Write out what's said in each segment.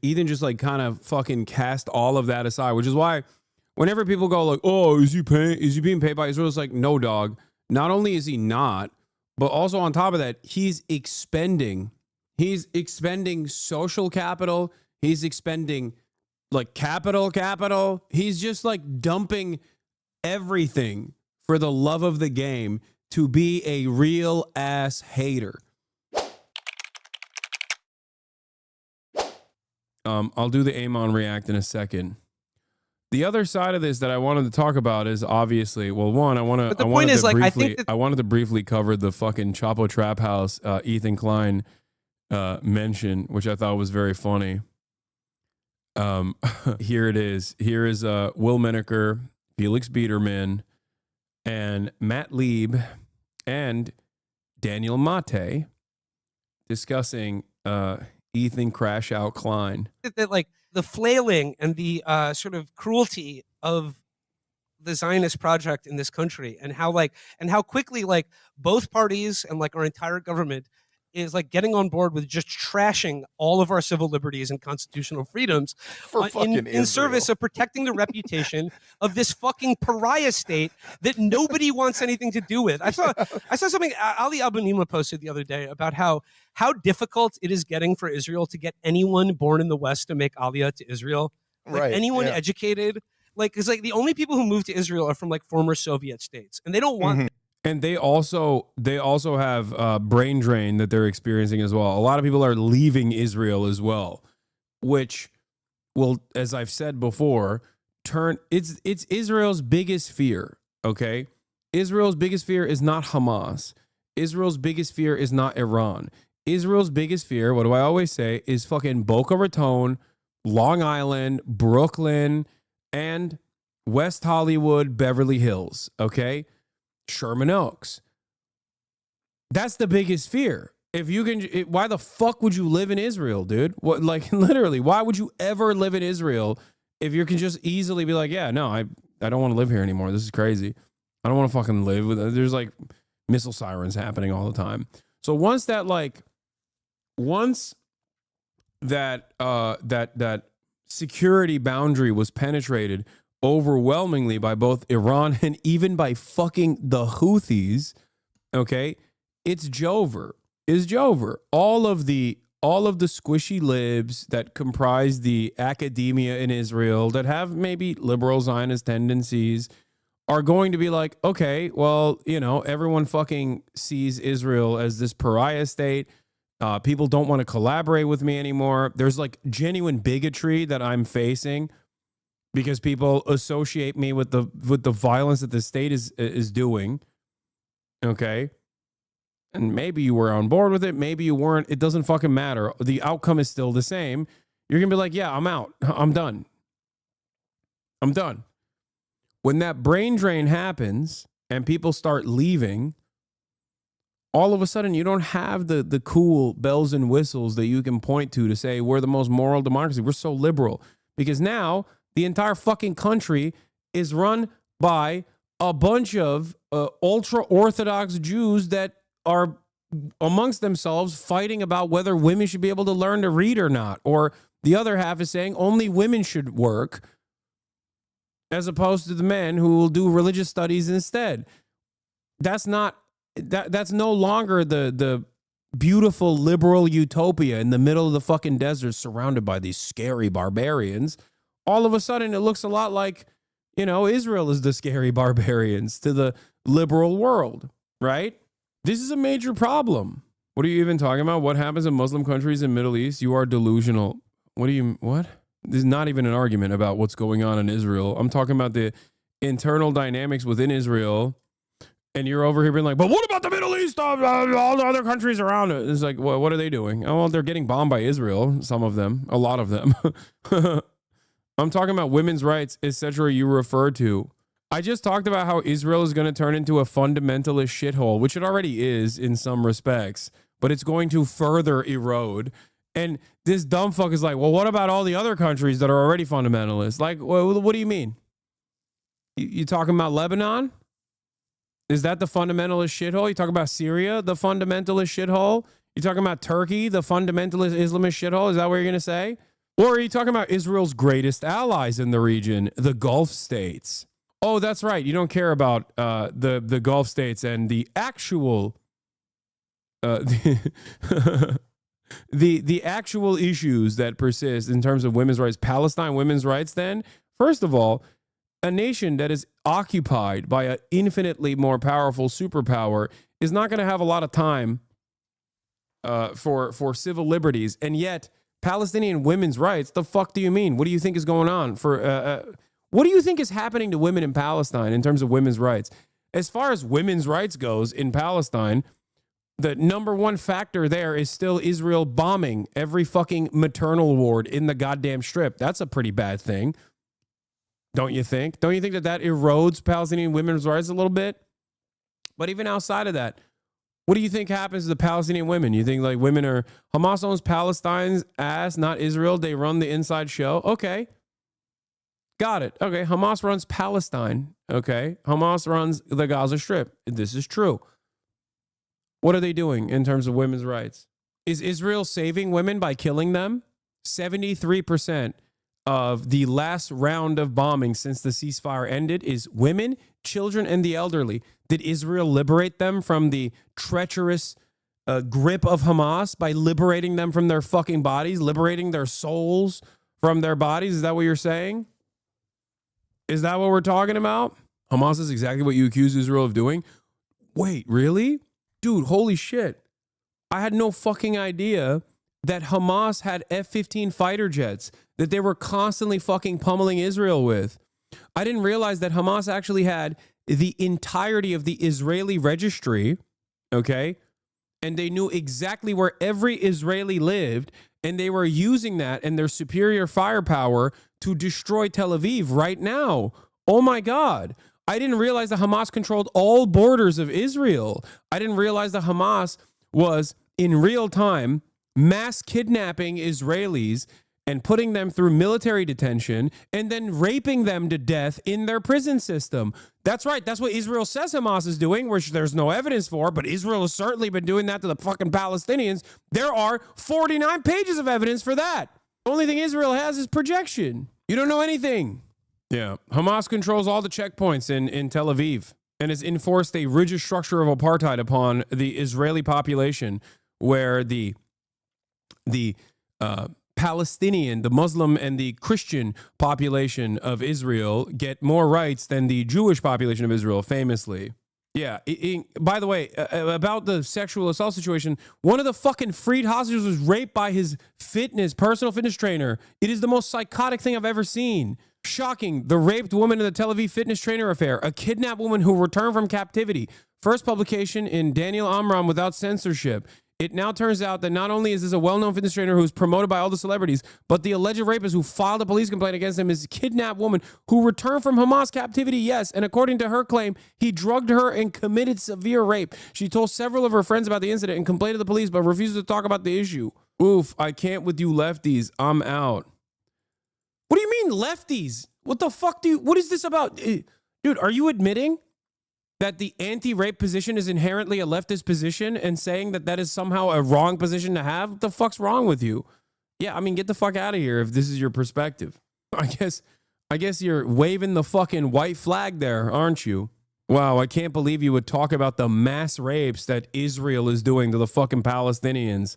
Ethan just like kind of fucking cast all of that aside, which is why whenever people go like, oh, is he being paid by Israel? It's like, no, dog. Not only is he not, but also on top of that, he's expending social capital. He's expending like capital. He's just like dumping everything for the love of the game to be a real ass hater. I'll do the Amon react in a second. The other side of this that I wanted to talk about is obviously, well, one, I wanted to briefly cover the fucking Chapo Trap House Ethan Klein mention, which I thought was very funny. Here it is. Here is Will Menaker, Felix Biederman, and Matt Lieb and Daniel Mate discussing Ethan Crash Out Klein. That like the flailing and the sort of cruelty of the Zionist project in this country, and how quickly like both parties and like our entire government is like getting on board with just trashing all of our civil liberties and constitutional freedoms in service of protecting the reputation of this fucking pariah state that nobody wants anything to do with. I saw something Ali Abunimah posted the other day about how difficult it is getting for Israel to get anyone born in the West to make Aliyah to Israel. Like anyone educated. Like, it's like the only people who move to Israel are from like former Soviet states, and they don't want And they also have brain drain that they're experiencing as well. A lot of people are leaving Israel as well, which will, as I've said before, it's Israel's biggest fear. Okay, Israel's biggest fear is not Hamas. Israel's biggest fear is not Iran. Israel's biggest fear, what do I always say, is fucking Boca Raton, Long Island, Brooklyn, and West Hollywood, Beverly Hills. Okay. Sherman Oaks. That's the biggest fear. If you can, why the fuck would you live in Israel, dude? What, like, literally, why would you ever live in Israel if you can just easily be like, yeah, no, I don't want to live here anymore. This is crazy. I don't want to fucking live with. There's like missile sirens happening all the time. So once that security boundary was penetrated overwhelmingly by both Iran and even by fucking the Houthis, okay, it's Jover. Is Jover. All of the squishy libs that comprise the academia in Israel that have maybe liberal Zionist tendencies are going to be like, okay, well, you know, everyone fucking sees Israel as this pariah state. People don't want to collaborate with me anymore. There's like genuine bigotry that I'm facing because people associate me with the violence that the state is doing. Okay. And maybe you were on board with it. Maybe you weren't. It doesn't fucking matter. The outcome is still the same. You're going to be like, yeah, I'm out. I'm done. When that brain drain happens and people start leaving, all of a sudden you don't have the cool bells and whistles that you can point to say we're the most moral democracy. We're so liberal. Because now the entire fucking country is run by a bunch of ultra-Orthodox Jews that are amongst themselves fighting about whether women should be able to learn to read or not. Or the other half is saying only women should work as opposed to the men who will do religious studies instead. That's no longer the beautiful liberal utopia in the middle of the fucking desert surrounded by these scary barbarians. All of a sudden, it looks a lot like, you know, Israel is the scary barbarians to the liberal world, right? This is a major problem. What are you even talking about? What happens in Muslim countries in Middle East? You are delusional. What? This is not even an argument about what's going on in Israel. I'm talking about the internal dynamics within Israel. And you're over here being like, but what about the Middle East? All the other countries around it. It's like, what are they doing? Oh, well, they're getting bombed by Israel. Some of them, a lot of them. I'm talking about women's rights, etc. You referred to. I just talked about how Israel is going to turn into a fundamentalist shithole, which it already is in some respects, but it's going to further erode. And this dumb fuck is like, well, what about all the other countries that are already fundamentalists? Like, what do you mean? You talking about Lebanon? Is that the fundamentalist shithole? You talking about Syria, the fundamentalist shithole? You talking about Turkey, the fundamentalist Islamist shithole? Is that what you're going to say? Or are you talking about Israel's greatest allies in the region, the Gulf states? Oh, that's right. You don't care about the Gulf states and the actual the actual issues that persist in terms of women's rights. Palestine women's rights. Then, first of all, a nation that is occupied by an infinitely more powerful superpower is not going to have a lot of time for civil liberties, and yet Palestinian women's rights. The fuck do you mean? What do you think is going on what do you think is happening to women in Palestine in terms of women's rights? As far as women's rights goes in Palestine, the number one factor there is still Israel bombing every fucking maternal ward in the goddamn strip. That's a pretty bad thing. Don't you think? Don't you think that erodes Palestinian women's rights a little bit? But even outside of that, what do you think happens to the Palestinian women? You think like women are, Hamas owns Palestine's ass, not Israel. They run the inside show. Okay. Got it. Okay. Hamas runs Palestine. Okay. Hamas runs the Gaza Strip. This is true. What are they doing in terms of women's rights? Is Israel saving women by killing them? 73% of the last round of bombing since the ceasefire ended is women, children, and the elderly. Did Israel liberate them from the treacherous grip of Hamas by liberating them from their fucking bodies, liberating their souls from their bodies? Is that what you're saying? Is that what we're talking about? Hamas is exactly what you accuse Israel of doing? Wait, really? Dude, holy shit. I had no fucking idea that Hamas had F-15 fighter jets that they were constantly fucking pummeling Israel with. I didn't realize that Hamas actually had the entirety of the Israeli registry, okay? And they knew exactly where every Israeli lived, and they were using that and their superior firepower to destroy Tel Aviv right now. Oh my God. I didn't realize that Hamas controlled all borders of Israel. I didn't realize that Hamas was in real time mass kidnapping Israelis and putting them through military detention and then raping them to death in their prison system. That's right. That's what Israel says Hamas is doing, which there's no evidence for, but Israel has certainly been doing that to the fucking Palestinians. There are 49 pages of evidence for that. The only thing Israel has is projection. You don't know anything. Yeah. Hamas controls all the checkpoints in Tel Aviv and has enforced a rigid structure of apartheid upon the Israeli population, where the Palestinian, the Muslim and the Christian population of Israel get more rights than the Jewish population of Israel, famously. Yeah. By the way, about the sexual assault situation, one of the fucking freed hostages was raped by his personal fitness trainer. It is the most psychotic thing I've ever seen. Shocking. The raped woman in the Tel Aviv fitness trainer affair, a kidnapped woman who returned from captivity. First publication in Daniel Amram without censorship. It now turns out that not only is this a well-known fitness trainer who's promoted by all the celebrities, but the alleged rapist who filed a police complaint against him is a kidnapped woman who returned from Hamas captivity, yes, and according to her claim, he drugged her and committed severe rape. She told several of her friends about the incident and complained to the police, but refuses to talk about the issue. Oof, I can't with you lefties. I'm out. What do you mean lefties? What the fuck what is this about? Dude, are you admitting that the anti-rape position is inherently a leftist position and saying that that is somehow a wrong position to have? What the fuck's wrong with you? Yeah, I mean, get the fuck out of here if this is your perspective. I guess you're waving the fucking white flag there, aren't you? Wow, I can't believe you would talk about the mass rapes that Israel is doing to the fucking Palestinians,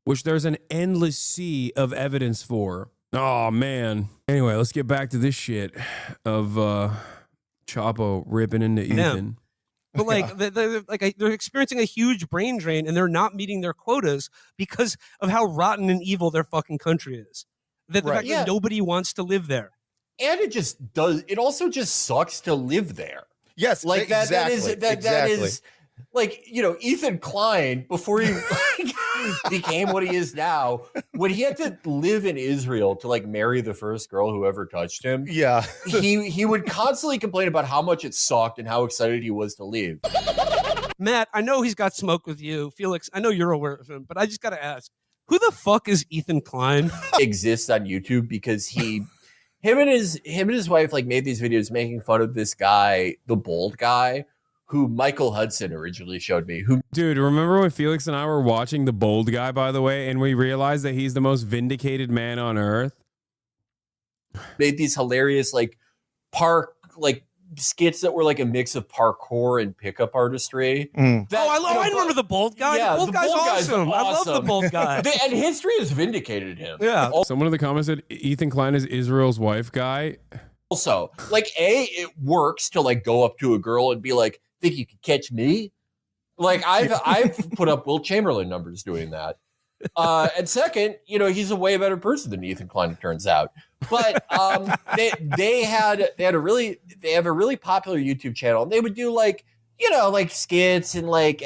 which there's an endless sea of evidence for. Oh, man. Anyway, let's get back to this shit of Chapo ripping into Ethan. But like, they're experiencing a huge brain drain, and they're not meeting their quotas because of how rotten and evil their fucking country is. The fact that nobody wants to live there, and it also just sucks to live there. Yes, like exactly. That is like, you know, Ethan Klein, before he became what he is now, when he had to live in Israel to like marry the first girl who ever touched him. Yeah. he would constantly complain about how much it sucked and how excited he was to leave. Matt, I know he's got smoke with you. Felix, I know you're aware of him, but I just got to ask, who the fuck is Ethan Klein? Exists on YouTube because him and his wife like made these videos making fun of this guy, the bald guy, who Michael Hudson originally showed me. Dude, remember when Felix and I were watching The Bold Guy, by the way, and we realized that he's the most vindicated man on earth? made these hilarious like skits that were like a mix of parkour and pickup artistry. I remember the bald guy. Yeah, the bald guy's awesome. I love the awesome. bald guy. And history has vindicated him. Yeah. Someone in the comments said Ethan Klein is Israel's wife guy. Also, like, it works to like go up to a girl and be like, "Think you could catch me?" Like, I've put up Will Chamberlain numbers doing that. And second, he's a way better person than Ethan Klein, it turns out. But they have a really popular YouTube channel, and they would do like skits and like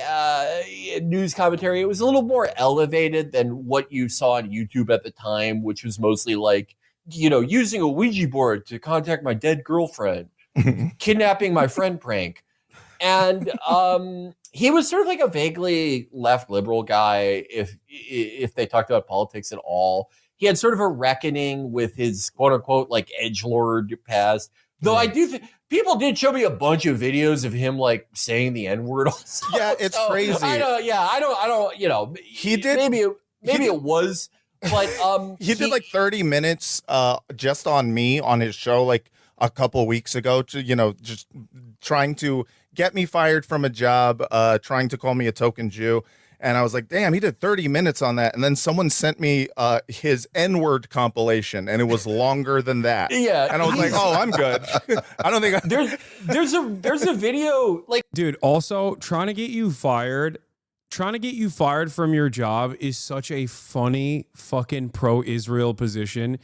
news commentary. It was a little more elevated than what you saw on YouTube at the time, which was mostly like, using a Ouija board to contact my dead girlfriend, kidnapping my friend prank. And he was sort of like a vaguely left liberal guy, if they talked about politics at all. He had sort of a reckoning with his quote unquote like edgelord past. Though I do think people did show me a bunch of videos of him like saying the N-word also. Yeah, it's crazy. I don't, He did. Maybe it was, but he did like 30 minutes just on me on his show like a couple weeks ago to just trying to get me fired from a job, trying to call me a token Jew. And I was like, damn, he did 30 minutes on that. And then someone sent me his N-word compilation, and it was longer than that. Yeah. And I was like, oh, I'm good. I don't think there's a video like, dude, also trying to get you fired from your job is such a funny fucking pro-Israel position.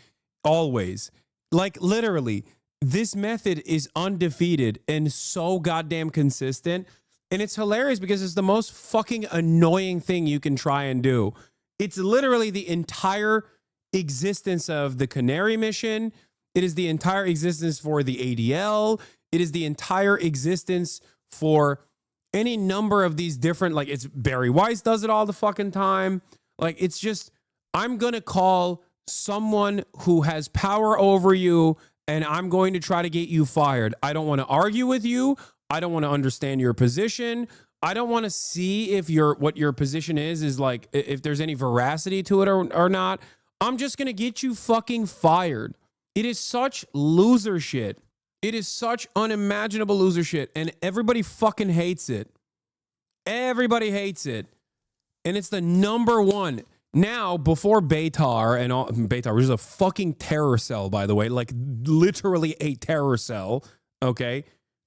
Always. Like, literally, this method is undefeated and so goddamn consistent. And it's hilarious because it's the most fucking annoying thing you can try and do. It's literally the entire existence of the Canary mission. It is the entire existence for the ADL. It is the entire existence for any number of these different, like, it's Barry Weiss does it all the fucking time. Like, it's just, I'm going to call someone who has power over you and I'm going to try to get you fired. I don't want to argue with you. I don't want to understand your position. I don't want to see if what your position is like, if there's any veracity to it or not. I'm just going to get you fucking fired. It is such loser shit. It is such unimaginable loser shit. And everybody fucking hates it. Everybody hates it. And it's the number one. Now, before Beitar and all, Beitar, which is a fucking terror cell, by the way, like literally a terror cell, okay?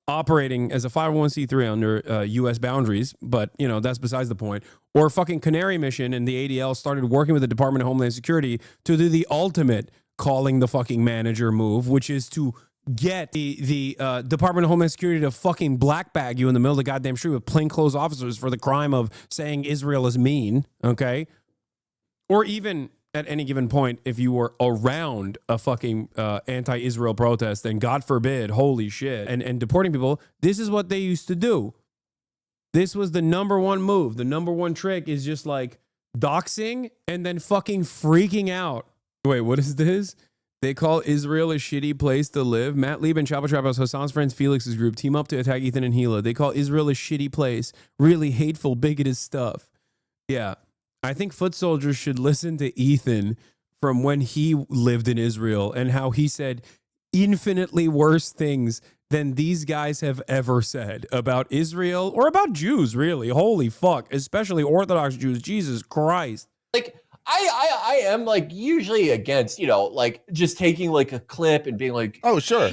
Operating as a 501c3 under U.S. boundaries, but, that's besides the point. Or fucking Canary Mission and the ADL started working with the Department of Homeland Security to do the ultimate calling the fucking manager move, which is to get the Department of Homeland Security to fucking black bag you in the middle of the goddamn street with plainclothes officers for the crime of saying Israel is mean, okay? Or even at any given point, if you were around a fucking anti-Israel protest, then God forbid, holy shit, and deporting people, this is what they used to do. This was the number one move. The number one trick is just like doxing and then fucking freaking out. Wait, what is this? They call Israel a shitty place to live. Matt Lieb and Chapo Trapos, Hassan's friends Felix's group, team up to attack Ethan and Gila. They call Israel a shitty place. Really hateful, bigoted stuff. Yeah. I think foot soldiers should listen to Ethan from when he lived in Israel and how he said infinitely worse things than these guys have ever said about Israel or about Jews, really. Holy fuck, especially Orthodox Jews. Jesus Christ. Like, I am like usually against, like just taking like a clip and being like, oh, sure.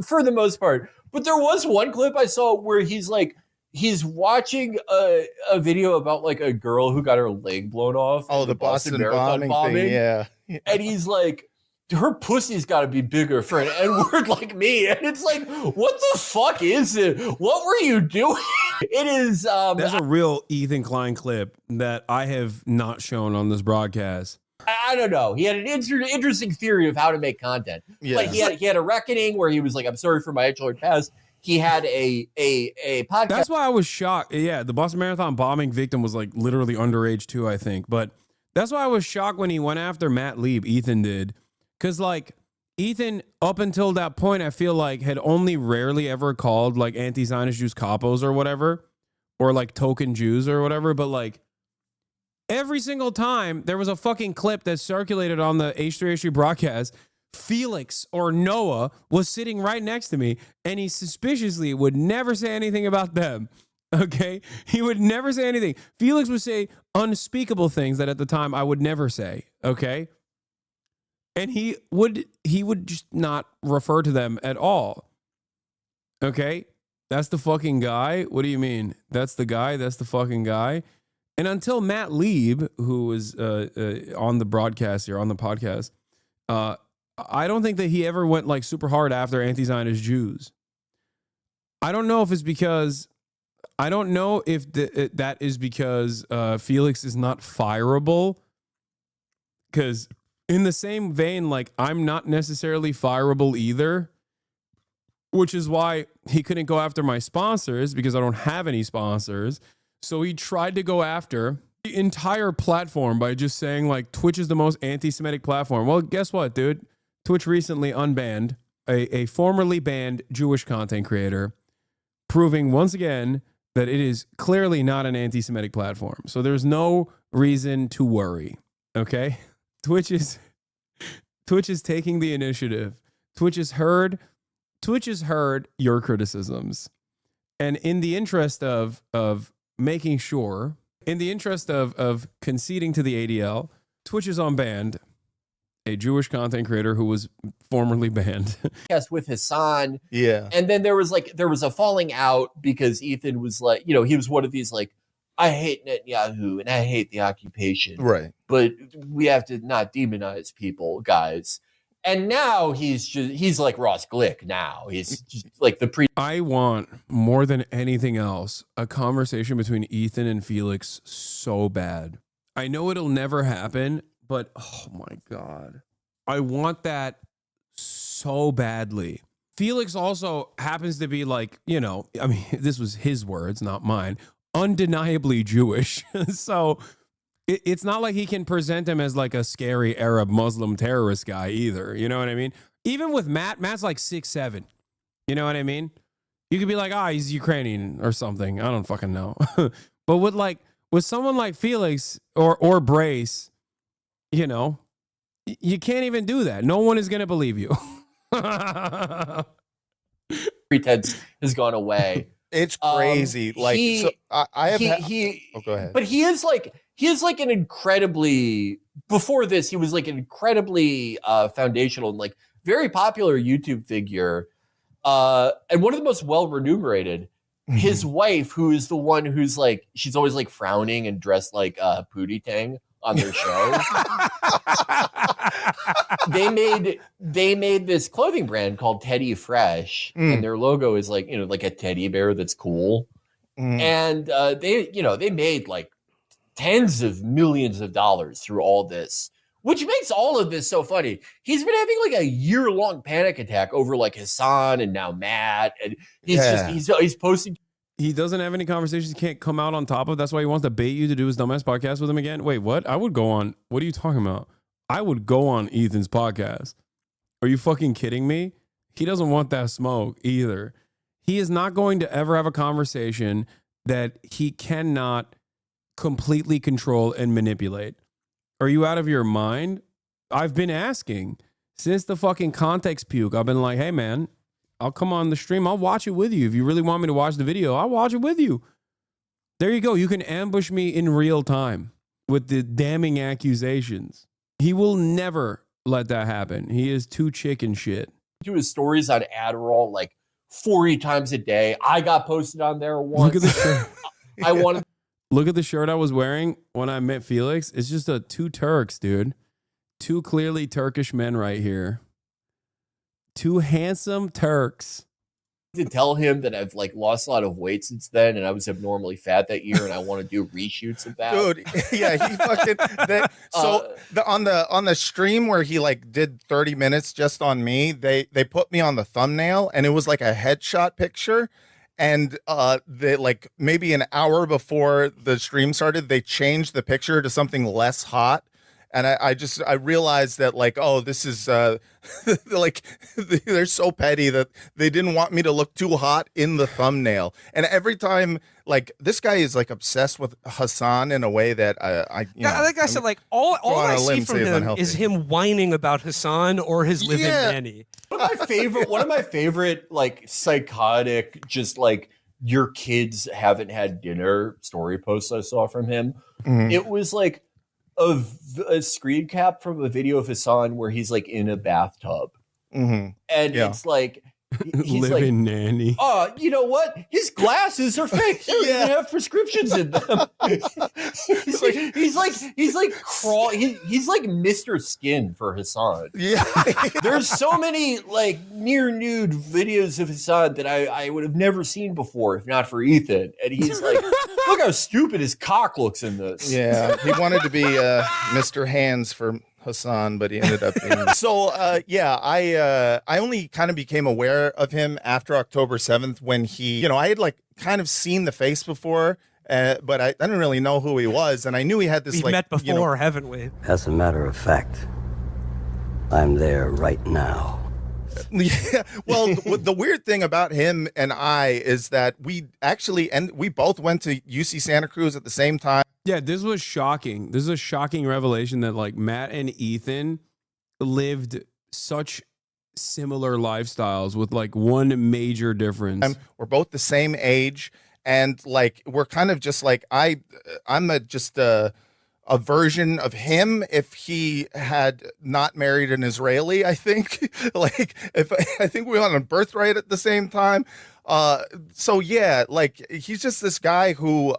For the most part. But there was one clip I saw where he's watching a video about like a girl who got her leg blown off. Oh, the Boston bombing thing, yeah. And he's like, her pussy's got to be bigger for an N-word like me. And it's like, what the fuck is it? What were you doing? It is. That's a real Ethan Klein clip that I have not shown on this broadcast. I don't know. He had an interesting theory of how to make content. Yeah. Like he had a reckoning where he was like, I'm sorry for my edgelord past. He had a podcast. That's why I was shocked. Yeah, the Boston Marathon bombing victim was like literally underage too, I think. But that's why I was shocked when he went after Matt Lieb. Ethan did. Because like Ethan, up until that point, I feel like had only rarely ever called like anti-Zionist Jews capos or whatever, or like token Jews or whatever. But like Every single time there was a fucking clip that circulated on the H3H3 broadcast, Felix or Noah was sitting right next to me, and he suspiciously would never say anything about them. Okay? He would never say anything. Felix would say unspeakable things that at the time I would never say. Okay? And he would just not refer to them at all. Okay? That's the fucking guy. What do you mean? That's the guy? That's the fucking guy? And until Matt Lieb, who was on the broadcast here, on the podcast, I don't think that he ever went like super hard after anti-Zionist Jews. I don't know if it's because, I don't know if that is because Felix is not fireable. Because in the same vein, like I'm not necessarily fireable either, which is why he couldn't go after my sponsors because I don't have any sponsors. So he tried to go after the entire platform by just saying like Twitch is the most anti-Semitic platform. Well, guess what, dude? Twitch recently unbanned a formerly banned Jewish content creator, proving once again that it is clearly not an anti-Semitic platform. So there's no reason to worry. Okay? Twitch is taking the initiative. Twitch has heard your criticisms. And in the interest of making sure, in the interest of conceding to the ADL, Twitch has unbanned a Jewish content creator who was formerly banned. Yes, with Hassan. Yeah. And then there was a falling out because Ethan was like, you know, he was one of these like, I hate Netanyahu and I hate the occupation. Right. But we have to not demonize people, guys. And now he's like Ross Glick now. He's just like the I want more than anything else a conversation between Ethan and Felix so bad. I know it'll never happen, but oh my God, I want that so badly. Felix also happens to be like, you know, I mean, this was his words, not mine, undeniably Jewish. So it's not like he can present him as like a scary Arab Muslim terrorist guy either. You know what I mean? Even with Matt's like 6'7". You know what I mean? You could be like, he's Ukrainian or something. I don't fucking know. But with someone like Felix or Brace, you know, you can't even do that. No one is going to believe you. pretense has gone away. It's crazy. Go ahead. But he is like an incredibly, before this, he was like an incredibly foundational and like very popular YouTube figure. And one of the most well remunerated. His wife, who is the one who's like, she's always like frowning and dressed like Pootie Tang on their show. They made this clothing brand called Teddy Fresh, and their logo is like, you know, like a teddy bear that's cool. And they made like tens of millions of dollars through all this, which makes all of this so funny. He's been having like a year-long panic attack over like Hassan and now Matt, and he's posting. He doesn't have any conversations he can't come out on top of. That's why he wants to bait you to do his dumbass podcast with him again. Wait, what? I would go on. What are you talking about? I would go on Ethan's podcast. Are you fucking kidding me? He doesn't want that smoke either. He is not going to ever have a conversation that he cannot completely control and manipulate. Are you out of your mind? I've been asking since the fucking context puke. I've been like, hey man, I'll come on the stream. I'll watch it with you. If you really want me to watch the video, I'll watch it with you. There you go. You can ambush me in real time with the damning accusations. He will never let that happen. He is too chicken shit. Do his stories on Adderall like 40 times a day. I got posted on there once. Look at the shirt. I wanted. Look at the shirt I was wearing when I met Felix. It's just two Turks, dude. Two clearly Turkish men right here. Two handsome Turks. To tell him that I've like lost a lot of weight since then, and I was abnormally fat that year, and I want to do reshoots of that. Dude, yeah, he fucking. On the stream where he like did 30 minutes just on me, they put me on the thumbnail, and it was like a headshot picture. And they like maybe an hour before the stream started, they changed the picture to something less hot. and I realized that like, oh, this is like they're so petty that they didn't want me to look too hot in the thumbnail. And every time, like, this guy is like obsessed with Hassan in a way that like I said, like all I see from him unhealthy. is him whining about Hassan or his live-in nanny. One of my favorite like psychotic, just like your kids haven't had dinner story posts I saw from him. Mhm. It was like a screen cap from a video of Hassan where he's like in a bathtub, Mhm. and Yeah. it's like he's like, Living nanny. oh, you know what? His glasses are fake. He doesn't even have prescriptions in them. he's like Mr. Skin for Hassan. Yeah. There's so many like near nude videos of Hassan that I would have never seen before if not for Ethan. And he's like, look how stupid his cock looks in this. Yeah, he wanted to be Mr. Hands for Hassan, but he ended up being so. I only kind of became aware of him after October 7th when he, I had like kind of seen the face before, but I didn't really know who he was, and I knew he had this. We've like met before, haven't we? As a matter of fact, I'm there right now. Yeah. Well, the weird thing about him and I is that we both went to UC Santa Cruz at the same time. Yeah, this was shocking. This is a shocking revelation that like Matt and Ethan lived such similar lifestyles with like one major difference. We're both the same age, and like we're kind of just like I'm just a version of him if he had not married an Israeli. I think I think we were on a birthright at the same time. So yeah, like he's just this guy who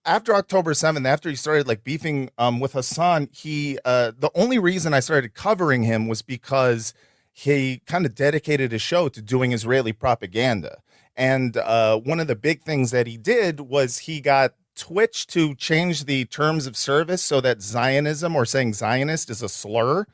after October 7th, after he started like beefing with Hassan, the only reason I started covering him was because he kind of dedicated his show to doing Israeli propaganda. And one of the big things that he did was he got Twitch to change the terms of service so that Zionism or saying Zionist is a slur.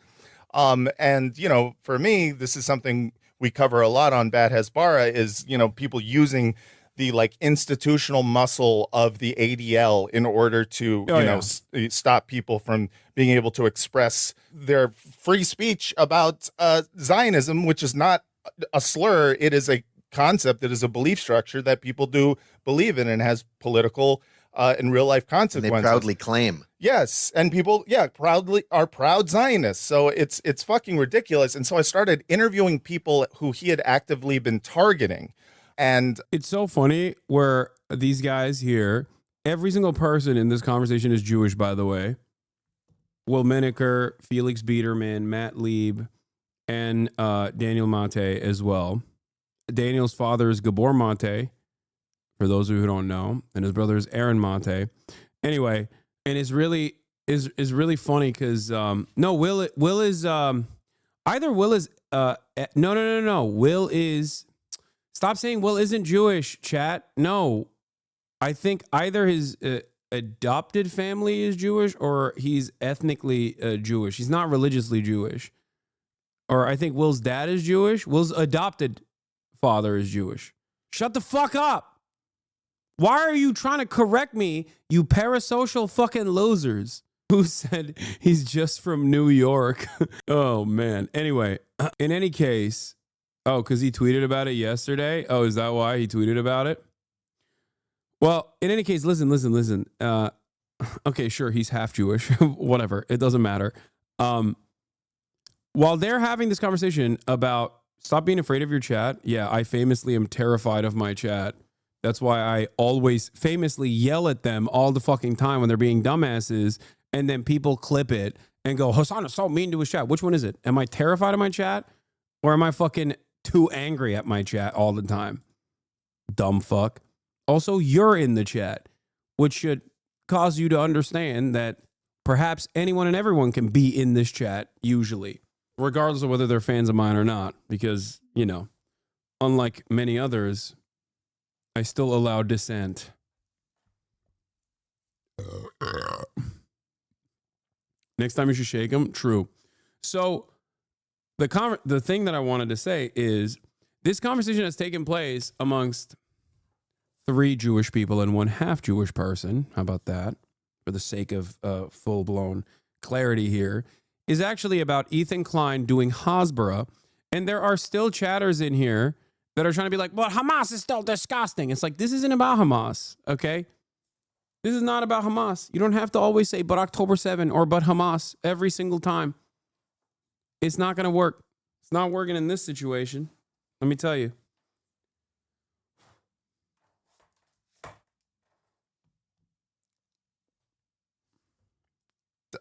And, for me, this is something we cover a lot on Bad Hezbollah is, people using the like institutional muscle of the ADL in order to, stop people from being able to express their free speech about Zionism, which is not a slur. It is a concept. It is a belief structure that people do believe in and has political and real life consequences. And they proudly claim. Yes, and people, proudly are proud Zionists. So it's fucking ridiculous. And so I started interviewing people who he had actively been targeting. And it's so funny where these guys here, every single person in this conversation is Jewish, by the way. Will Menaker, Felix Biederman, Matt Lieb, and Daniel Mate as well. Daniel's father is Gabor Mate, for those of you who don't know, and his brother is Aaron Mate. Anyway, and it's really really funny because Will is either Will is no. Will is. Stop saying Will isn't Jewish, chat. No, I think either his adopted family is Jewish or he's ethnically Jewish. He's not religiously Jewish. Or I think Will's dad is Jewish. Will's adopted father is Jewish. Shut the fuck up. Why are you trying to correct me, you parasocial fucking losers? Who said he's just from New York? Oh, man. Anyway, in any case... Oh, because he tweeted about it yesterday? Oh, is that why he tweeted about it? Well, in any case, listen. Okay, sure, he's half Jewish. Whatever. It doesn't matter. While they're having this conversation about stop being afraid of your chat, yeah, I famously am terrified of my chat. That's why I always famously yell at them all the fucking time when they're being dumbasses, and then people clip it and go, Hassan is so mean to his chat. Which one is it? Am I terrified of my chat? Or am I fucking too angry at my chat all the time? Dumb fuck. Also, you're in the chat, which should cause you to understand that perhaps anyone and everyone can be in this chat, usually, regardless of whether they're fans of mine or not, because, unlike many others, I still allow dissent. Next time you should shake them. True. So the thing that I wanted to say is this conversation has taken place amongst 3 Jewish people and 1 half Jewish person. How about that? For the sake of full-blown clarity here, is actually about Ethan Klein doing Hasbara. And there are still chatters in here that are trying to be like, well, Hamas is still disgusting. It's like, this isn't about Hamas, okay? This is not about Hamas. You don't have to always say, but October 7 or but Hamas every single time. It's not going to work. It's not working in this situation. Let me tell you.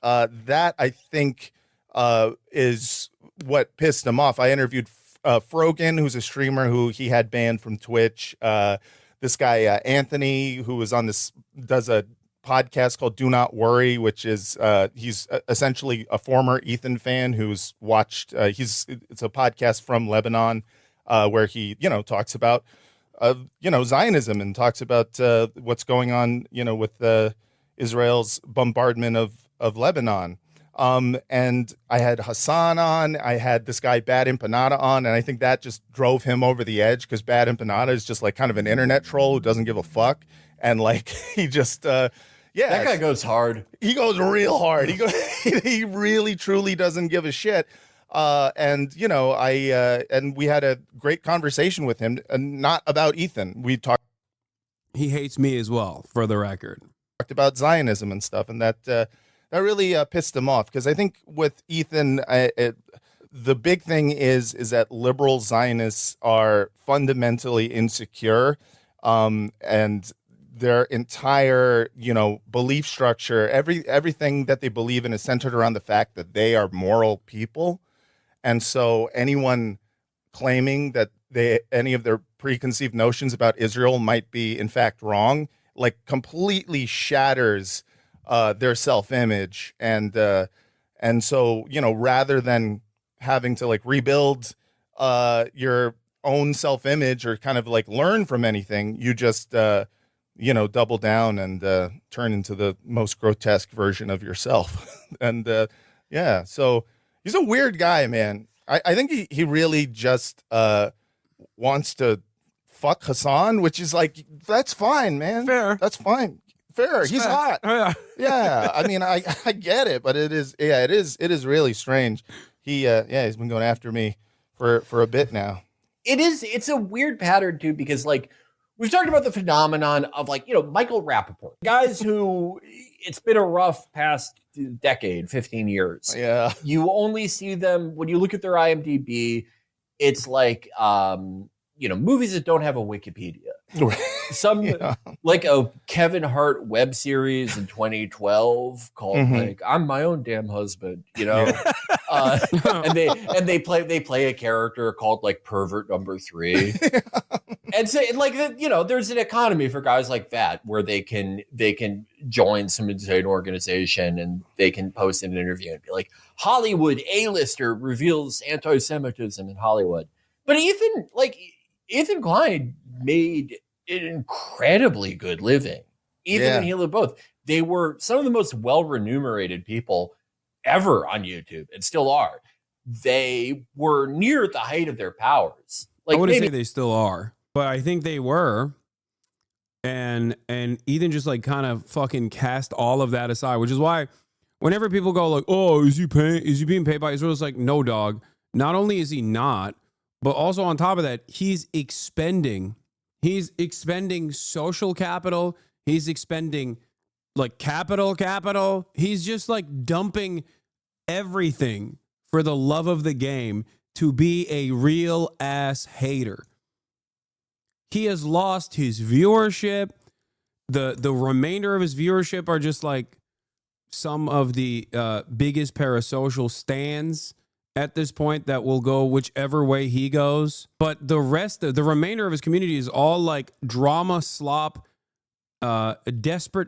That I think is what pissed him off. I interviewed Frogan, who's a streamer who he had banned from Twitch. This guy Anthony, who was on this, does a podcast called Do Not Worry, which is he's essentially a former Ethan fan who's watched. It's a podcast from Lebanon where he talks about Zionism and talks about what's going on with Israel's bombardment of Lebanon. And I had Hassan on, I had this guy Bad Empanada on, and I think that just drove him over the edge because Bad Empanada is just like kind of an internet troll who doesn't give a fuck. And like, he just, that guy goes hard. He goes real hard. He really, truly doesn't give a shit. And we had a great conversation with him, not about Ethan. We talked. He hates me as well, for the record. Talked about Zionism and stuff, and that really pissed him off because I think with Ethan, the big thing is that liberal Zionists are fundamentally insecure, and their entire belief structure, everything that they believe in is centered around the fact that they are moral people, and so anyone claiming that any of their preconceived notions about Israel might be in fact wrong, like completely shatters their self-image, and so rather than having to like rebuild your own self-image or kind of like learn from anything, you just double down and turn into the most grotesque version of yourself. And so he's a weird guy, man. I think he really just wants to fuck Hassan, which is like, that's fine, man. Fair. That's fine. Fair. He's hot. Oh, yeah. Yeah. I mean, I get it, but it is really strange. He's been going after me for a bit now. It's a weird pattern too, because like we've talked about the phenomenon of like, Michael Rappaport, guys who it's been a rough past decade, 15 years. Yeah. You only see them when you look at their IMDb. It's like, movies that don't have a Wikipedia. Like a Kevin Hart web series in 2012 called like I'm My Own Damn Husband, and they play a character called like Pervert Number 3. And so like there's an economy for guys like that where they can join some insane organization and they can post an interview and be like, Hollywood A-lister reveals anti-Semitism in Hollywood. But Ethan Klein made an incredibly good living. Ethan and he lived both. They were some of the most well-remunerated people ever on YouTube and still are. They were near the height of their powers. I wouldn't say they still are, but I think they were. And Ethan just like kind of fucking cast all of that aside, which is why whenever people go like, oh, is he being paid by Israel? It's like, no, dog. Not only is he not, but also on top of that, he's expending social capital. He's expending like capital. He's just like dumping everything for the love of the game to be a real ass hater. He has lost his viewership. The remainder of his viewership are just like some of the biggest parasocial stands at this point that will go whichever way he goes. But the remainder of his community is all like desperate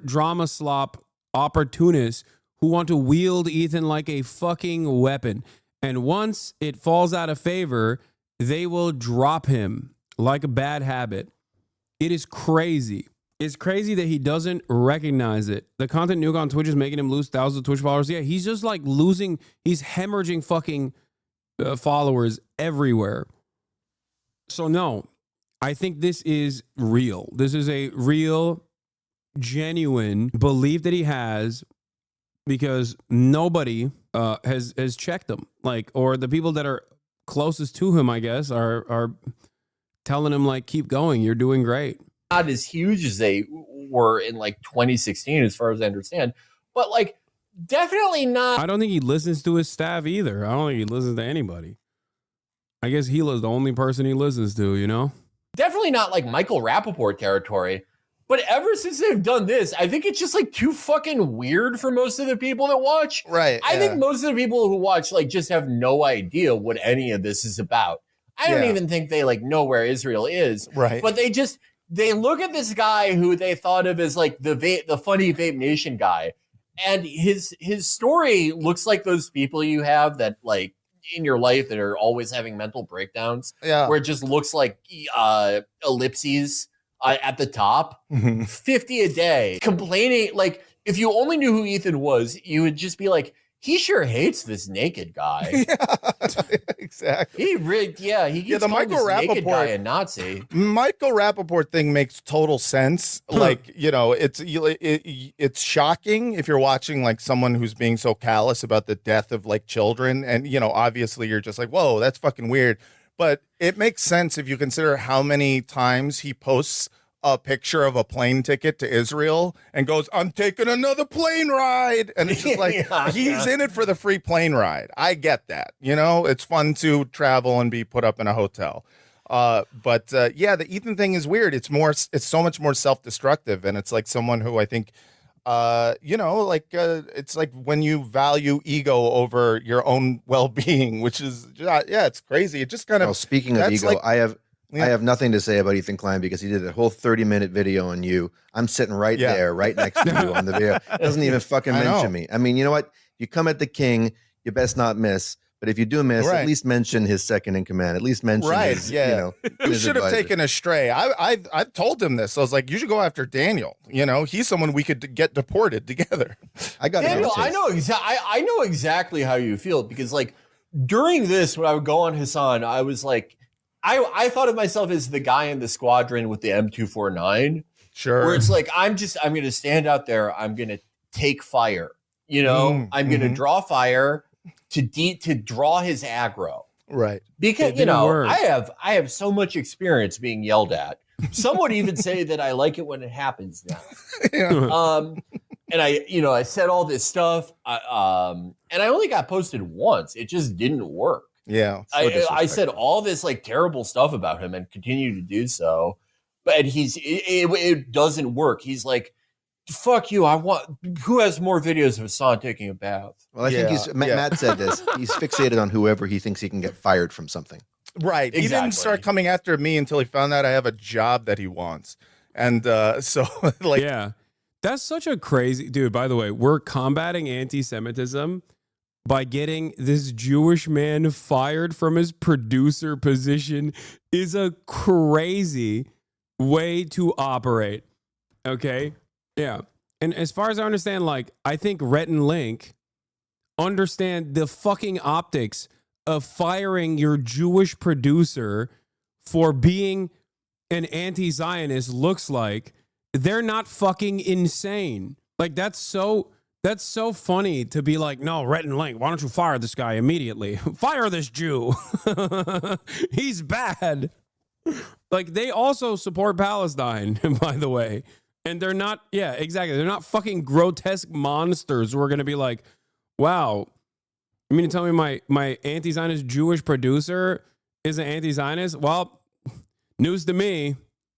drama slop opportunists who want to wield Ethan like a fucking weapon. And once it falls out of favor, they will drop him like a bad habit. It is crazy. It's crazy that he doesn't recognize it. The content nuke on Twitch is making him lose thousands of Twitch followers. Yeah, he's just like losing. He's hemorrhaging fucking followers everywhere. So no, I think this is real. This is a real, genuine belief that he has because nobody has checked him. Like, or the people that are closest to him, I guess, are telling him like, keep going, you're doing great. Not as huge as they were in like 2016, as far as I understand, but like definitely not. I don't think he listens to his staff either. I don't think he listens to anybody. I guess Gila's the only person he listens to, you know? Definitely not like Michael Rappaport territory. But ever since they've done this, I think it's just like too fucking weird for most of the people that watch. Right. I think most of the people who watch like just have no idea what any of this is about. I don't even think they like know where Israel is. Right. But they look at this guy who they thought of as like the funny Vape Nation guy, and his story looks like those people you have that like in your life that are always having mental breakdowns. Yeah. Where it just looks like ellipses at the top, 50 a day, complaining. Like if you only knew who Ethan was, you would just be like, he sure hates this naked guy. Yeah, exactly. He keeps the calling Michael this naked guy Rappaport a Nazi. Michael Rappaport thing makes total sense. Like, you know, it's shocking if you're watching like someone who's being so callous about the death of like children, and you know, obviously you're just like, whoa, that's fucking weird. But it makes sense if you consider how many times he posts a picture of a plane ticket to Israel and goes, I'm taking another plane ride. And it's just like, he's in it for the free plane ride. I get that. You know, it's fun to travel and be put up in a hotel. But the Ethan thing is weird. It's so much more self-destructive. And it's like someone who I think, it's like when you value ego over your own well-being, which is, it's crazy. It just kind of, speaking of ego, like, I have nothing to say about Ethan Klein because he did a whole 30-minute video on you. I'm sitting right there, right next to you on the video. Doesn't even fucking mention me. I mean, you know what? You come at the king, you best not miss. But if you do miss, at least mention his second in command. At least mention his, you know. You should have taken a stray. I told him this. I was like, you should go after Daniel. You know, he's someone we could get deported together. I got Daniel. I know exactly how you feel because like during this, when I would go on Hassan, I was like, I thought of myself as the guy in the squadron with the M249. Sure. Where it's like, I'm going to stand out there. I'm going to take fire. You know, I'm going to draw fire to draw his aggro. Right. Because, you know, I have so much experience being yelled at. Some would even say that I like it when it happens now. And I said all this stuff. And I only got posted once. It just didn't work. Yeah. I said all this like terrible stuff about him and continue to do so, but it doesn't work. He's like, fuck you. Who has more videos of Hassan taking a bath? Well, I think Matt said this. He's fixated on whoever he thinks he can get fired from something. Right. Exactly. He didn't start coming after me until he found out I have a job that he wants. And so like, yeah, that's such a crazy dude. By the way, we're combating anti-Semitism by getting this Jewish man fired from his producer position is a crazy way to operate. Okay. Yeah. And as far as I understand, like, I think Rhett and Link understand the fucking optics of firing your Jewish producer for being an anti-Zionist looks like. They're not fucking insane. Like, that's so funny to be like, no, Rhett and Link, why don't you fire this guy immediately? Fire this Jew. He's bad. Like, they also support Palestine, by the way. And they're not, exactly. They're not fucking grotesque monsters who are going to be like, wow, you mean to tell me my anti-Zionist Jewish producer is an anti-Zionist? Well, news to me.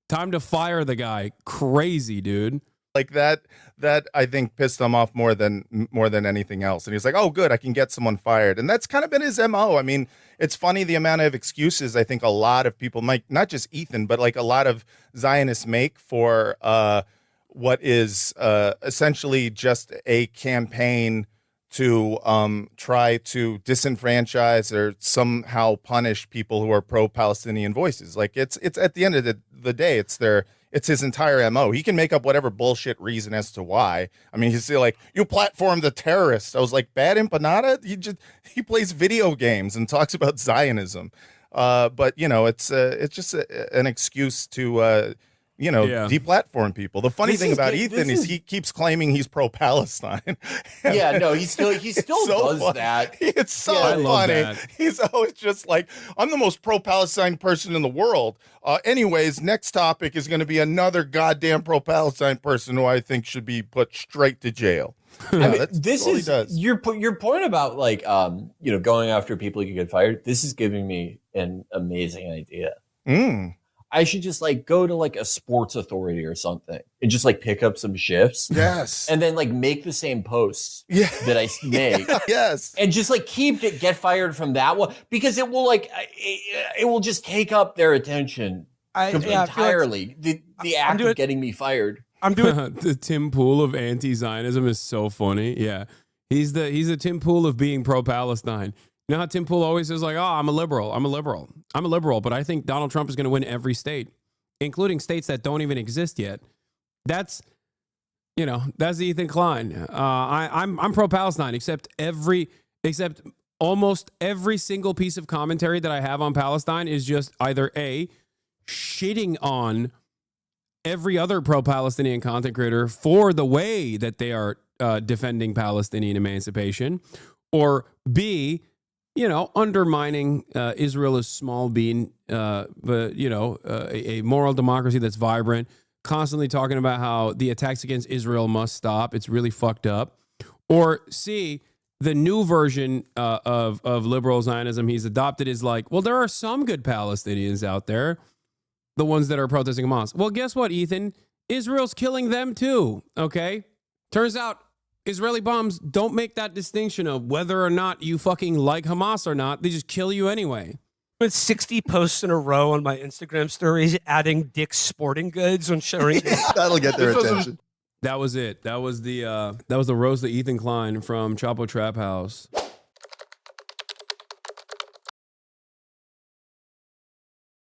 Time to fire the guy. Crazy, dude. Like that I think pissed him off more than anything else. And he's like, oh, good, I can get someone fired. And that's kind of been his MO. I mean, it's funny the amount of excuses I think a lot of people might, not just Ethan, but like a lot of Zionists make for what is essentially just a campaign to try to disenfranchise or somehow punish people who are pro-Palestinian voices. Like it's at the end of the day, it's his entire MO. He can make up whatever bullshit reason as to why. I mean, he's like, you platformed the terrorists. I was like, bad empanada? He plays video games and talks about Zionism. But you know, it's just an excuse to deplatform people. The funny This thing is about good- Ethan this is he keeps claiming he's pro-Palestine. Yeah, no, he still so does funny. that. It's so Yeah, I love funny. that. He's always just like, I'm the most pro-Palestine person in the world. Anyways, next topic is going to be another goddamn pro-Palestine person who I think should be put straight to jail. I mean, that's this all he is does. your point about like going after people who get fired. This is giving me an amazing idea. I should just like go to like a sports authority or something and just like pick up some shifts. Yes. And then like make the same posts that I make. Yes. And just like get fired from that one because it will like it will just take up their attention entirely. The act of getting me fired. I'm doing The Tim Pool of anti-Zionism is so funny. Yeah, he's the Tim Pool of being pro-Palestine. You know how Tim Pool always is like, oh, I'm a liberal, but I think Donald Trump is going to win every state, including states that don't even exist yet. That's Ethan Klein. I'm pro-Palestine, except almost every single piece of commentary that I have on Palestine is just either A, shitting on every other pro-Palestinian content creator for the way that they are defending Palestinian emancipation, or B, undermining Israel as small being, a moral democracy that's vibrant, constantly talking about how the attacks against Israel must stop. It's really fucked up. Or C, the new version of liberal Zionism he's adopted is like, well, there are some good Palestinians out there, the ones that are protesting Hamas. Well, guess what, Ethan? Israel's killing them too, okay? Turns out Israeli bombs don't make that distinction of whether or not you fucking like Hamas or not. They just kill you anyway. with 60 posts in a row on my Instagram stories, adding Dick's Sporting Goods and sharing. That'll get their attention. That was it. That was the roast of Ethan Klein from Chapo Trap House.